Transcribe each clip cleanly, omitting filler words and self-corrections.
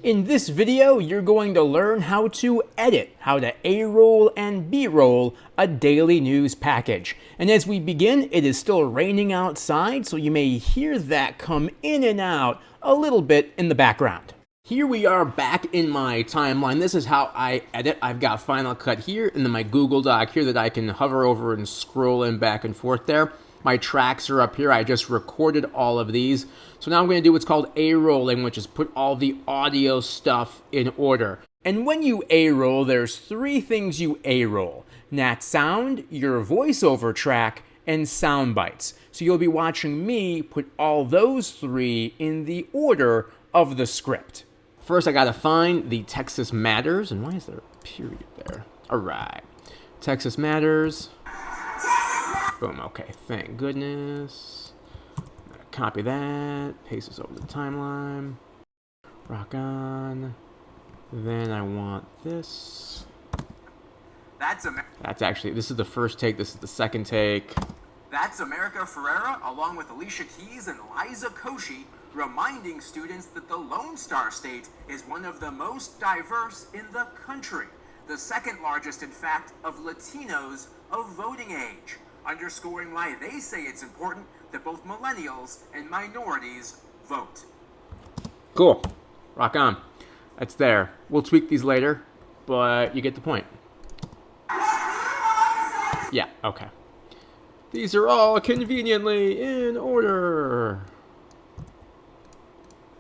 In this video, you're going to learn how to edit, how to A-roll and B-roll a daily news package. And as we begin, it is still raining outside, so you may hear that come in and out a little bit in the background. Here we are back in my timeline. This is how I edit. I've got Final Cut here, and then my Google Doc here that I can hover over and scroll in back and forth there. My tracks are up here. I just recorded all of these. So now I'm going to do what's called A-rolling, which is put all the audio stuff in order. And when you A-roll, there's three things you A-roll: Nat sound, your voiceover track, and sound bites. So you'll be watching me put all those three in the order of the script. First, I gotta find the Texas Matters. And why is there a period there? All right. Texas Matters. Boom, okay, thank goodness. Copy that, paste this over the timeline. Rock on. Then I want this. That's actually, this is the first take, this is the second take. That's America Ferrera, along with Alicia Keys and Liza Koshy, reminding students that the Lone Star State is one of the most diverse in the country. The second largest, in fact, of Latinos of voting age, underscoring why they say it's important that both millennials and minorities vote. Cool. Rock on. That's there. We'll tweak these later, but you get the point. Yeah, okay. These are all conveniently in order.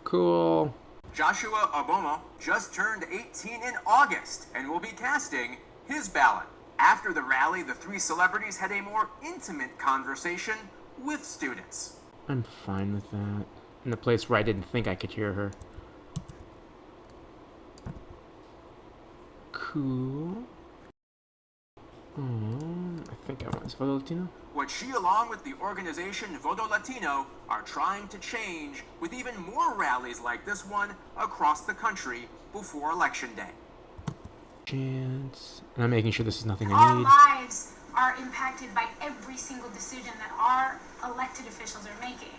Cool. Joshua Obama just turned 18 in August and will be casting his ballot. After the rally, the three celebrities had a more intimate conversation with students. I'm fine with that. In a place where I didn't think I could hear her. Cool. I think I want this Voto Latino. What she, along with the organization Voto Latino, are trying to change with even more rallies like this one across the country before Election Day. Chance. And I'm making sure this is nothing I Our need. lives are impacted by every single decision that our elected officials are making.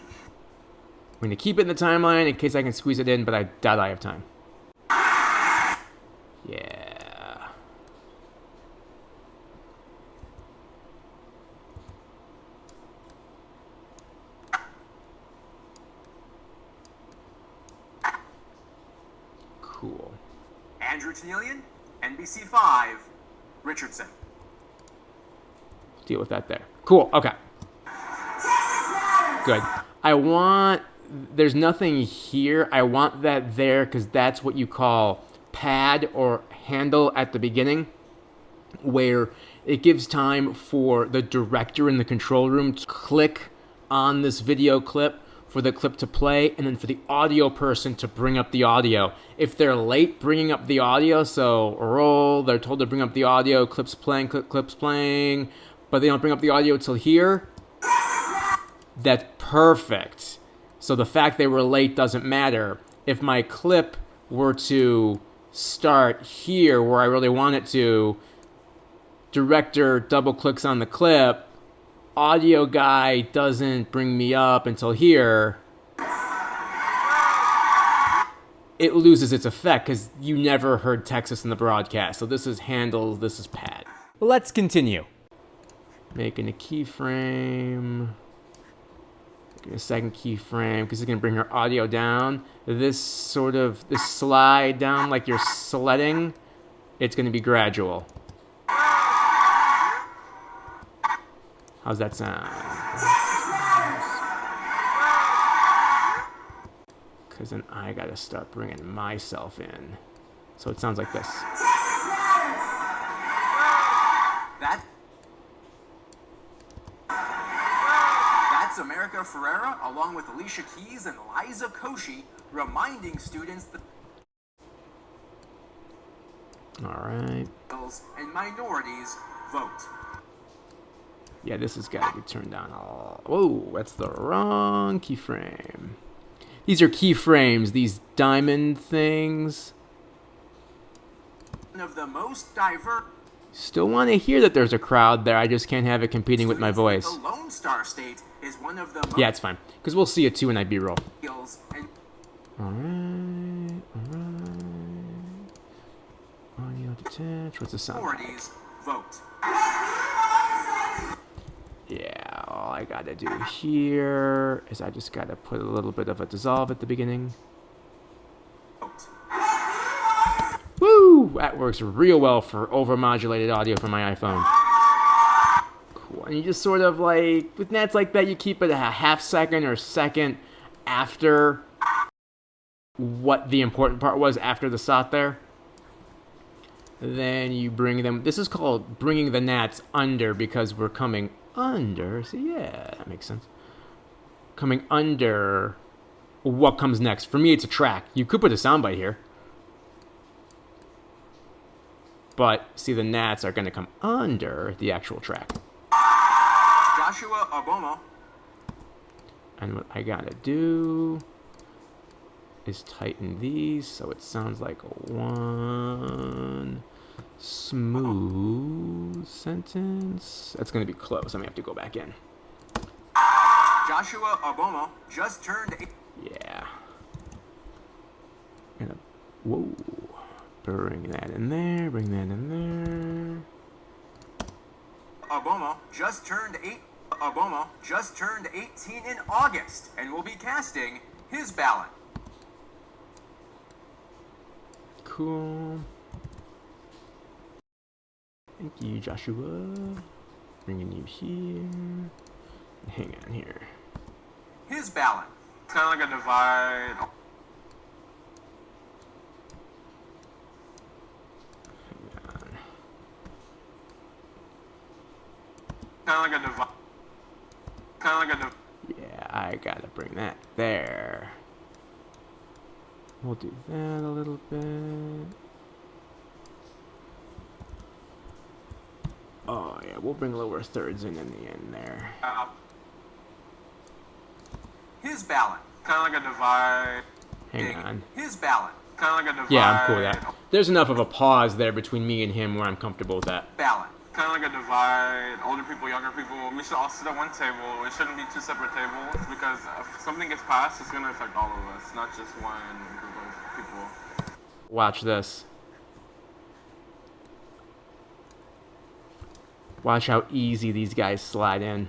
I'm going to keep it in the timeline in case I can squeeze it in, but I doubt I have time. Yeah. Cool. Andrew Tannelian, NBC5, Richardson. Deal with that there. Cool, okay. Good. There's nothing here. I want that there because that's what you call pad or handle at the beginning, where it gives time for the director in the control room to click on this video clip for the clip to play, and then for the audio person to bring up the audio. If they're late bringing up the audio, so roll, they're told to bring up the audio, clips playing, clips playing, but they don't bring up the audio till here, that's perfect. So the fact they were late doesn't matter. If my clip were to start here where I really want it to, director double clicks on the clip, audio guy doesn't bring me up until here, it loses its effect because you never heard Texas in the broadcast. So this is handle, this is pad. Let's continue. Making a keyframe. Making a second keyframe because it's going to bring her audio down. This slide down like you're sledding, it's going to be gradual. How's that sound? Because then I got to start bringing myself in. So it sounds like this. That's America Ferrera, along with Alicia Keys and Liza Koshy, reminding students that All right. and minorities vote. Yeah, this has got to be turned down. Whoa, that's the wrong keyframe. These are keyframes, these diamond things. One of the most diverse. Still want to hear that there's a crowd there. I just can't have it competing with my voice. The Lone Star State is one of the Yeah, it's fine. Because we'll see it too when I B-roll. and Alright, alright. Attach. What's the sound? Minorities vote. Yeah, all I gotta do here is I just gotta put a little bit of a dissolve at the beginning. Vote. Woo! That works real well for overmodulated audio from my iPhone. Cool. And you just sort of like, with nets like that, you keep it a half second or second after what the important part was after the SOT there. Then you bring them, this is called bringing the gnats under because we're coming under. See, yeah, that makes sense. Coming under what comes next. For me, it's a track. You could put a soundbite here. But, see, the gnats are going to come under the actual track. Joshua Obomo. And what I got to do is tighten these so it sounds like one smooth sentence. That's going to be close. I'm going to have to go back in. Joshua Obomo just turned 8. Yeah. Gonna, whoa. Bring that in there. Bring that in there. Obomo just turned 8. Obomo just turned 18 in August and will be casting his ballot. Cool. Thank you, Joshua. Bringing you here. Hang on here. His ballot. It's kind of like a divide. Hang on. Kind of like a divide. Kind of like a divide. Yeah, I gotta bring that there. We'll do that a little bit. Oh yeah, we'll bring lower thirds in the end there. His ballot. Kind of like a divide. Hang on. His ballot. Kind of like a divide. Yeah, I'm cool with that. There's enough of a pause there between me and him where I'm comfortable with that. Ballot. Kind of like a divide. Older people, younger people. We should all sit at one table. It shouldn't be two separate tables because if something gets passed, it's going to affect all of us, not just one group of people. Watch this. Watch how easy these guys slide in.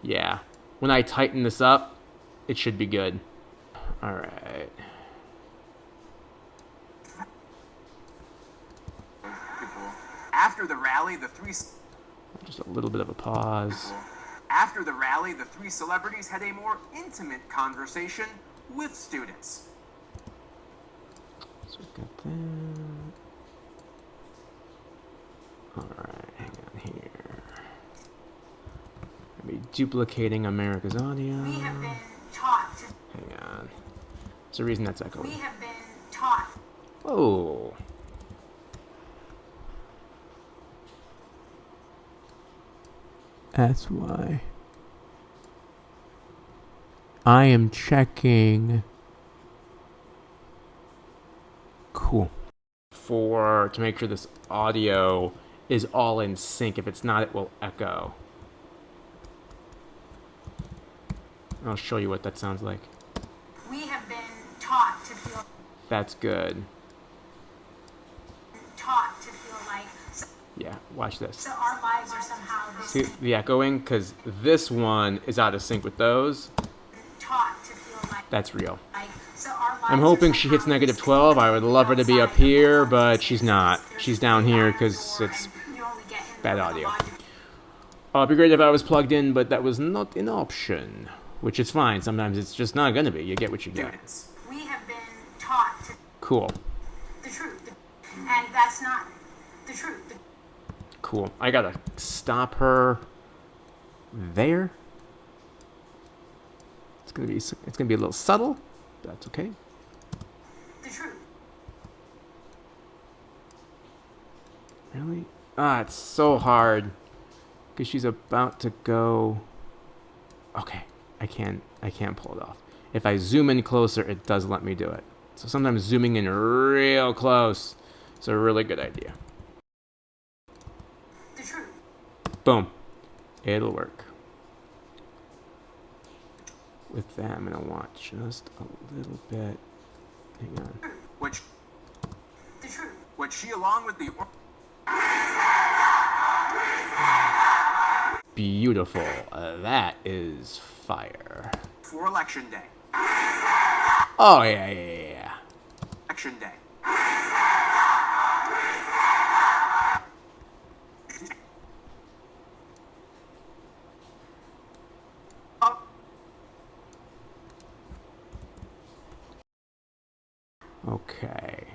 Yeah. When I tighten this up, it should be good. Alright. After the rally, the three... Just a little bit of a pause. After the rally, the three celebrities had a more intimate conversation with students. So we've got that. Alright, hang on here. I'll be duplicating America's audio. We have been taught to. Hang on. There's a reason that's echoing. We have been taught. Oh. That's why. I am checking. Cool. To make sure this audio is all in sync. If it's not, it will echo. I'll show you what that sounds like. We have been taught to feel. That's good. Taught to feel like. Yeah, watch this. So our lives are somehow. See the echoing? Because this one is out of sync with those. Taught to feel like. That's real. So our lives I'm hoping she hits negative 12. I would love her to be up here, but she's not. She's down here because it's bad audio. Oh, it'd be great if I was plugged in, but that was not an option. Which is fine. Sometimes it's just not going to be. You get what you get. Students. We have been taught to Cool. the truth, and that's not the truth. Cool. I gotta stop her there. It's gonna be a little subtle. But that's okay. The truth. Really? Ah, it's so hard because she's about to go. Okay, I can't pull it off. If I zoom in closer, it does let me do it. So sometimes zooming in real close is a really good idea. The truth. Boom. It'll work. With that, I'm going to want just a little bit. Hang on. Which the truth. What she, along with the Beautiful. That is fire. for Election Day. Oh, yeah. Election Day. Okay.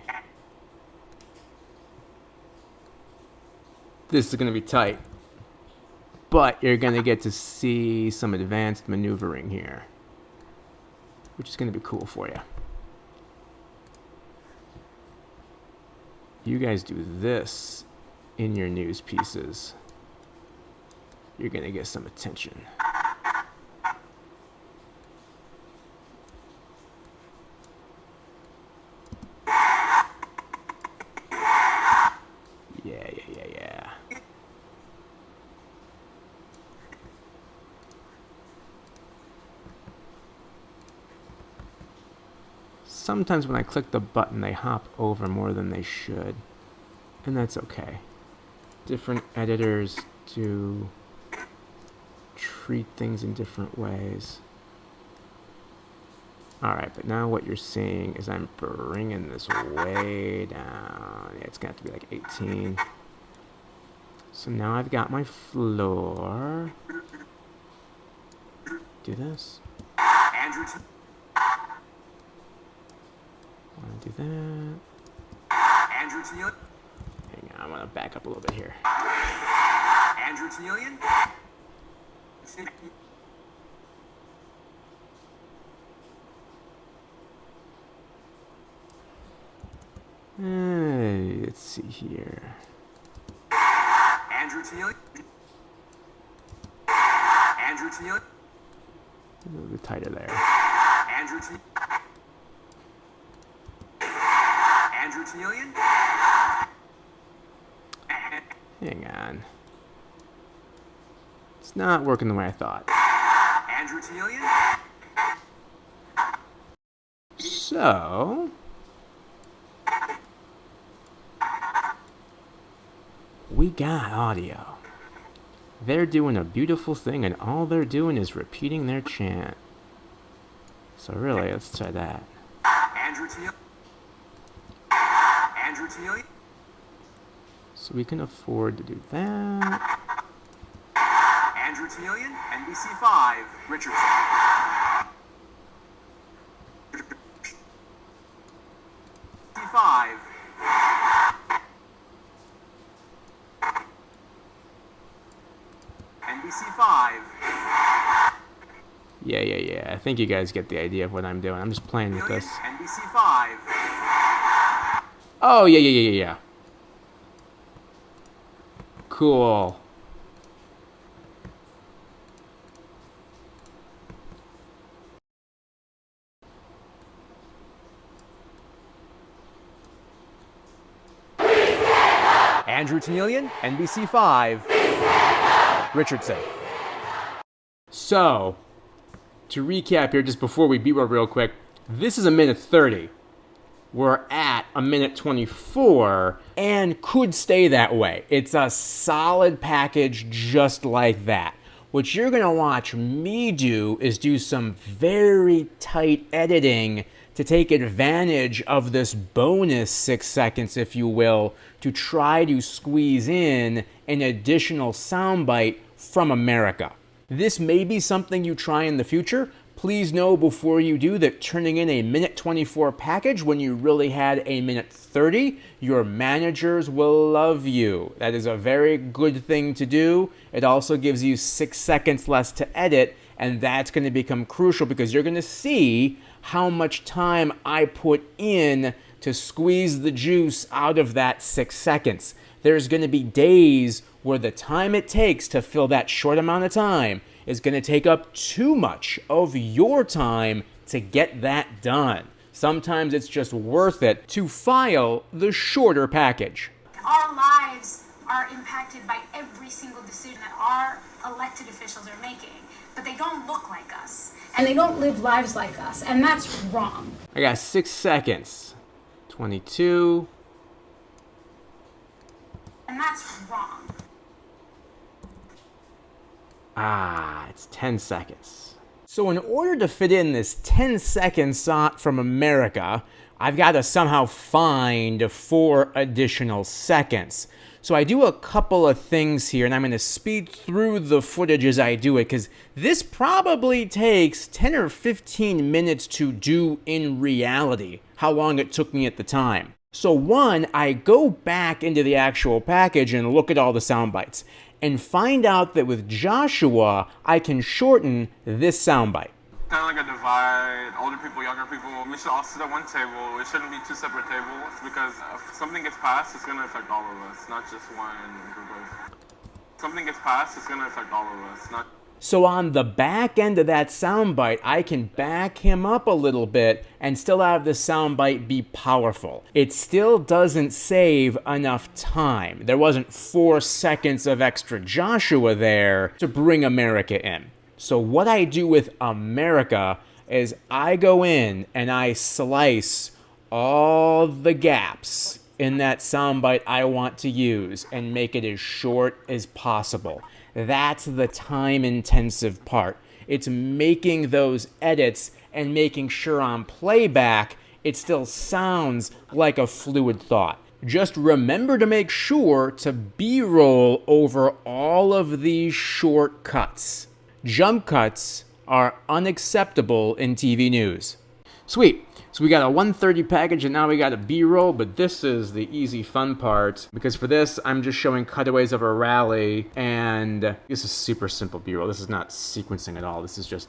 This is going to be tight. But you're going to get to see some advanced maneuvering here, which is going to be cool for you. You guys do this in your news pieces. You're going to get some attention. Yeah. Sometimes when I click the button, they hop over more than they should. And that's okay. Different editors do treat things in different ways. Alright, but now what you're seeing is I'm bringing this way down. Yeah, it's going to have to be like 18. So now I've got my floor. Do this. Andrew Want to do that. Andrew Tenian. Hang on, I want to back up a little bit here. Andrew Tenian. Let's see here. Andrew Tenian. Andrew Tenian. A little bit tighter there. Andrew Tenian. Andrew Tenian. Hang on. It's not working the way I thought. Andrew Tenian. So, we got audio. They're doing a beautiful thing, and all they're doing is repeating their chant. So really, let's try that. Andrew Tenian. Andrew Tenian. So we can afford to do that. Andrew Tenian. NBC5. Richardson. NBC5. NBC5. Yeah. I think you guys get the idea of what I'm doing. I'm just playing with this. NBC5. Oh, yeah. Cool. Andrew Tenian. NBC5. Richardson. So, to recap here, just before we B-roll real quick, this is a minute 30. We're at a minute 24 and could stay that way. It's a solid package just like that. What you're going to watch me do is do some very tight editing to take advantage of this bonus 6 seconds, if you will, to try to squeeze in an additional soundbite from America. This may be something you try in the future. Please know before you do that turning in a minute 24 package when you really had a minute 30, your managers will love you. That is a very good thing to do. It also gives you 6 seconds less to edit, and that's going to become crucial because you're going to see how much time I put in to squeeze the juice out of that 6 seconds. There's going to be days where the time it takes to fill that short amount of time is going to take up too much of your time to get that done. Sometimes it's just worth it to file the shorter package. Our lives are impacted by every single decision that our elected officials are making, but they don't look like us, and they don't live lives like us, and that's wrong. I got 6 seconds. 22, that's wrong. It's 10 seconds. So in order to fit in this 10-second shot from America, I've got to somehow find 4 additional seconds. So I do a couple of things here, and I'm going to speed through the footage as I do it, because this probably takes 10 or 15 minutes to do in reality, how long it took me at the time. So one, I go back into the actual package and look at all the sound bites, and find out that with Joshua, I can shorten this soundbite. Kind of like a divide, older people, younger people. We should all sit at one table. It shouldn't be 2 separate tables because if something gets passed, it's going to affect all of us, not just one group of. Something gets passed, it's going to affect all of us, not. So on the back end of that soundbite, I can back him up a little bit and still have the soundbite be powerful. It still doesn't save enough time. There wasn't 4 seconds of extra Joshua there to bring America in. So what I do with America is I go in and I slice all the gaps in that soundbite I want to use and make it as short as possible. That's the time-intensive part. It's making those edits and making sure on playback it still sounds like a fluid thought. Just remember to make sure to B-roll over all of these short cuts. Jump cuts are unacceptable in TV news. Sweet. So we got a 130 package and now we got a B-roll, but this is the easy fun part because for this I'm just showing cutaways of a rally and this is super simple B-roll. This is not sequencing at all. This is just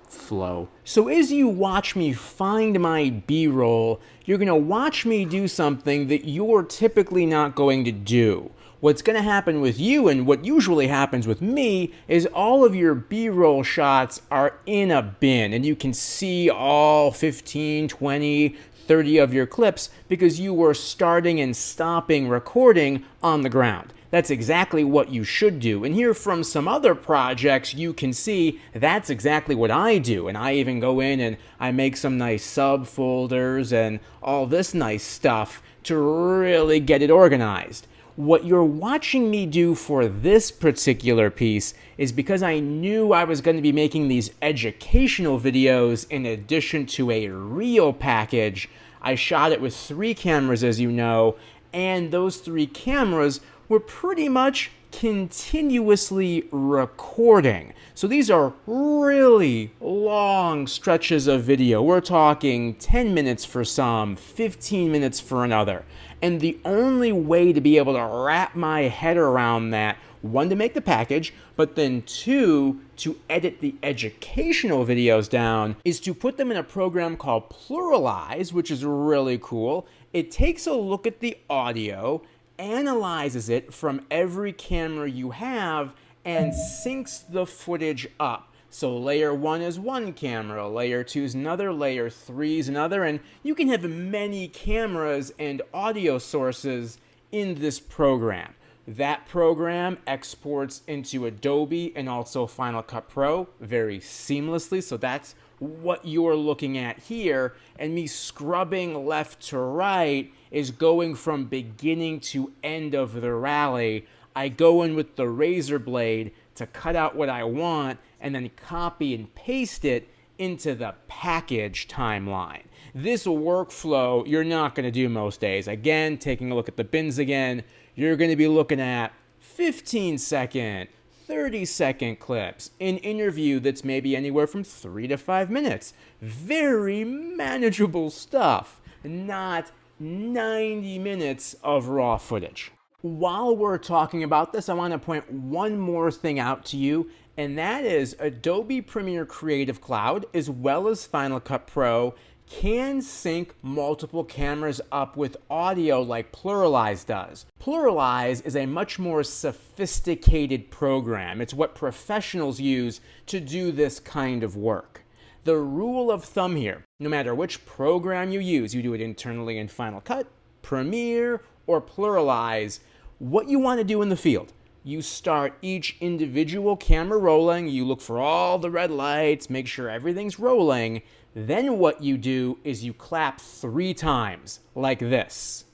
flow. So as you watch me find my B-roll, you're going to watch me do something that you're typically not going to do. What's going to happen with you and what usually happens with me is all of your B-roll shots are in a bin and you can see all 15, 20, 30 of your clips because you were starting and stopping recording on the ground. That's exactly what you should do. And here from some other projects, you can see that's exactly what I do. And I even go in and I make some nice subfolders and all this nice stuff to really get it organized. What you're watching me do for this particular piece is because I knew I was going to be making these educational videos in addition to a reel package. I shot it with 3 cameras, as you know, and those 3 cameras were pretty much continuously recording. So these are really long stretches of video. We're talking 10 minutes for some, 15 minutes for another. And the only way to be able to wrap my head around that, 1, to make the package, but then 2, to edit the educational videos down, is to put them in a program called Pluralize, which is really cool. It takes a look at the audio, analyzes it from every camera you have, and syncs the footage up. So layer 1 is one camera, layer 2 is another, layer 3 is another, and you can have many cameras and audio sources in this program. That program exports into Adobe and also Final Cut Pro very seamlessly, so that's what you're looking at here. And me scrubbing left to right is going from beginning to end of the rally. I go in with the razor blade to cut out what I want and then copy and paste it into the package timeline. This workflow you're not going to do most days. Again, taking a look at the bins again, you're going to be looking at 15-second, 30-second clips, an interview that's maybe anywhere from 3 to 5 minutes. Very manageable stuff, not 90 minutes of raw footage. While we're talking about this, I want to point one more thing out to you, and that is Adobe Premiere Creative Cloud, as well as Final Cut Pro, can sync multiple cameras up with audio like Pluralize does. Pluralize is a much more sophisticated program. It's what professionals use to do this kind of work. The rule of thumb here, no matter which program you use, you do it internally in Final Cut, Premiere, or Pluralize, what you want to do in the field. You start each individual camera rolling, you look for all the red lights, make sure everything's rolling. Then what you do is you clap 3 times, like this.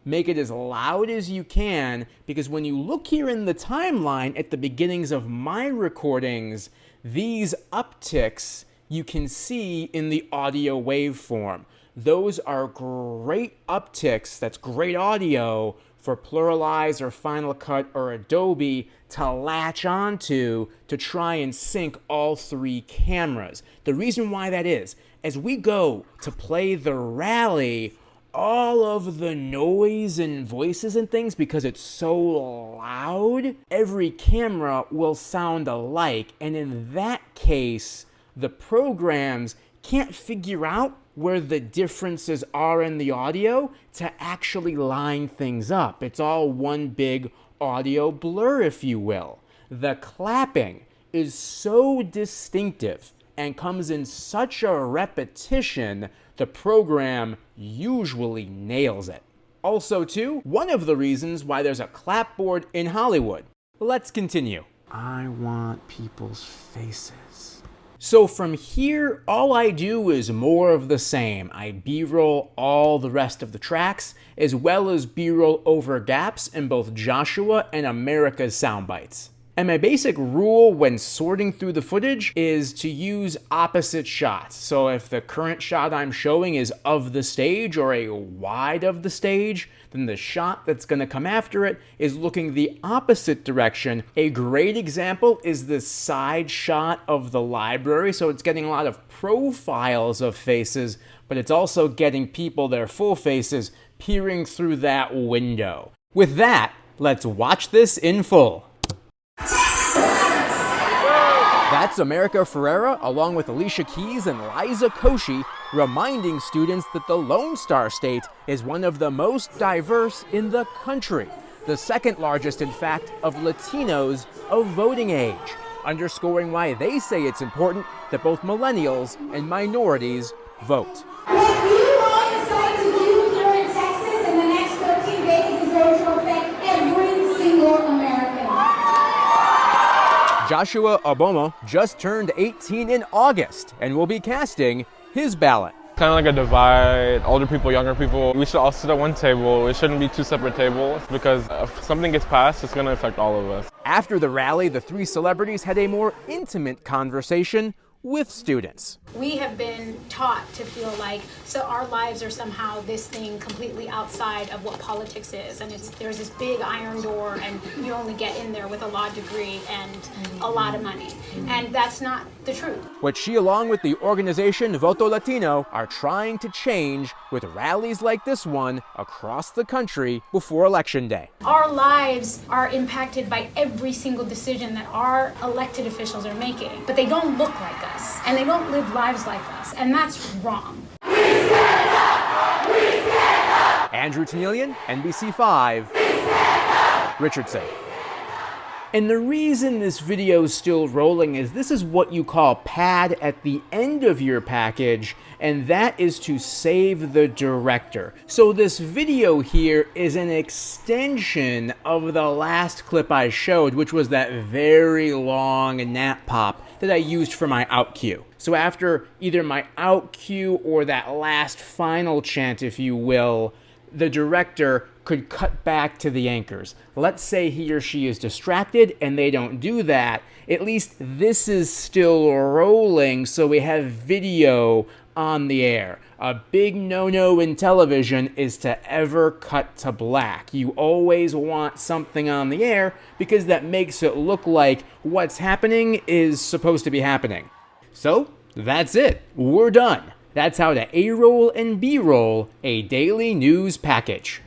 Make it as loud as you can, because when you look here in the timeline at the beginnings of my recordings, these upticks you can see in the audio waveform. Those are great upticks, that's great audio for Pluralize or Final Cut or Adobe to latch onto to try and sync all three cameras. The reason why that is, as we go to play the rally, all of the noise and voices and things, because it's so loud, every camera will sound alike. And in that case, the programs can't figure out where the differences are in the audio to actually line things up. It's all one big audio blur, if you will. The clapping is so distinctive and comes in such a repetition, the program usually nails it. Also, too, one of the reasons why there's a clapboard in Hollywood. Let's continue. I want people's faces. So from here, all I do is more of the same. I B-roll all the rest of the tracks, as well as B-roll over gaps in both Joshua and America's sound bites. And my basic rule when sorting through the footage is to use opposite shots. So if the current shot I'm showing is of the stage or a wide of the stage, then the shot that's going to come after it is looking the opposite direction. A great example is this side shot of the library. So it's getting a lot of profiles of faces, but it's also getting people, their full faces, peering through that window. With that, let's watch this in full. That's America Ferrera, along with Alicia Keys and Liza Koshy, reminding students that the Lone Star State is one of the most diverse in the country, the second largest, in fact, of Latinos of voting age, underscoring why they say it's important that both millennials and minorities vote. What you all decide to do here in Texas in the next 13 days is going to affect every single American. Joshua Obama just turned 18 in August and will be casting his ballot. Kind of like a divide, older people, younger people. We should all sit at one table. It shouldn't be two separate tables because if something gets passed, it's going to affect all of us. After the rally, the three celebrities had a more intimate conversation with students. We have been taught to feel like so our lives are somehow this thing completely outside of what politics is, and there's this big iron door and you only get in there with a law degree and a lot of money, and that's not the truth. What she, along with the organization Voto Latino, are trying to change with rallies like this one across the country before Election Day. Our lives are impacted by every single decision that our elected officials are making, but they don't look like us and they don't live lives like us, and that's wrong. We stand up! We stand up! Andrew Tennillian, NBC5, Richardson. And the reason this video is still rolling is this is what you call pad at the end of your package, and that is to save the director. So this video here is an extension of the last clip I showed, which was that very long nap pop that I used for my out cue. So after either my out cue or that last final chant, if you will, the director could cut back to the anchors. Let's say he or she is distracted and they don't do that. At least this is still rolling, so we have video on the air. A big no-no in television is to ever cut to black. You always want something on the air because that makes it look like what's happening is supposed to be happening. So that's it. We're done. That's how to A-roll and B-roll a daily news package.